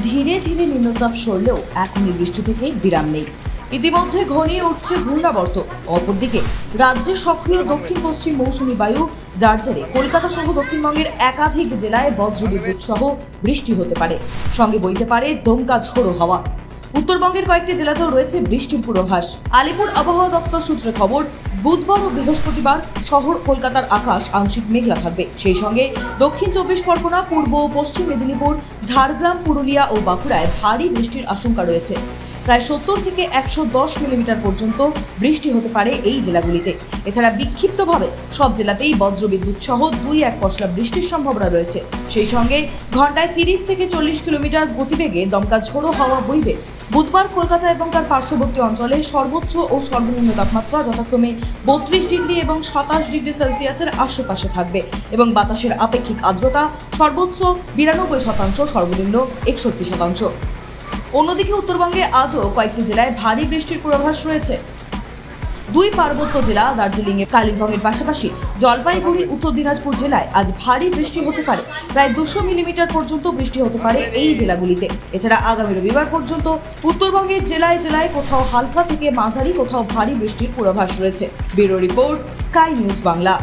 ধীরে ধীরে নিম্নচাপ সরলেও এখনই বৃষ্টি থেকে বিরাম নেই। ইতিমধ্যে ঘনিয়ে উঠছে ঘূর্ণাবর্ত। অপরদিকে রাজ্যে সক্রিয় দক্ষিণ পশ্চিম মৌসুমী বায়ু, যার জেরে কলকাতা সহ দক্ষিণবঙ্গের একাধিক জেলায় বজ্রবিদ্যুৎ সহ বৃষ্টি হতে পারে, সঙ্গে বইতে পারে দমকা ঝোড়ো হাওয়া। উত্তরবঙ্গের কয়েকটি জেলাতেও রয়েছে বৃষ্টির পূর্বাভাস। আলিপুর আবহাওয়া দফতর সূত্রে খবর, বুধবার ও বৃহস্পতিবার শহর কলকাতার আকাশ আংশিক মেঘলা থাকবে। সেই সঙ্গে দক্ষিণ 24 পরগনা, পূর্ব ও পশ্চিম মেদিনীপুর, ঝাড়গ্রাম, পুরুলিয়া ও বাঁকুড়ায় ভারী বৃষ্টির আশঙ্কা রয়েছে। প্রায় 70 থেকে 110 মিলিমিটার পর্যন্ত বৃষ্টি হতে পারে এই জেলাগুলিতে। এছাড়া বিক্ষিপ্তভাবে সব জেলাতেই বজ্রবিদ্যুৎ সহ 2-1 পশলা বৃষ্টির সম্ভাবনা রয়েছে। সেই সঙ্গে ঘন্টায় 30 থেকে 40 কিলোমিটার গতিবেগে দমকা ঝোড়ো হাওয়া বইবে। বুধবার কলকাতা এবং তার পার্শ্ববর্তী অঞ্চলে সর্বোচ্চ ও সর্বনিম্ন তাপমাত্রা যথাক্রমে 32 ডিগ্রি এবং 27 ডিগ্রি সেলসিয়াসের আশেপাশে থাকবে এবং বাতাসের আপেক্ষিক আর্দ্রতা সর্বোচ্চ 92%, সর্বনিম্ন 61%। অন্যদিকে উত্তরবঙ্গে আজও কয়েকটি জেলায় ভারী বৃষ্টির পূর্বাভাস রয়েছে। দুই পার্বত্য জেলা দার্জিলিংয়ের কালিম্পংয়ের পাশাপাশি জলপাইগুড়ি, উত্তর দিনাজপুর জেলায় আজ ভারী বৃষ্টি হতে পারে। প্রায় 200 মিলিমিটার পর্যন্ত বৃষ্টি হতে পারে এই জেলাগুলিতে। এছাড়া আগামী রবিবার পর্যন্ত উত্তরবঙ্গের জেলায় জেলায় কোথাও হালকা থেকে মাঝারি, কোথাও ভারী বৃষ্টির পূর্বাভাস রয়েছে। Bureau report, sky news Bangla.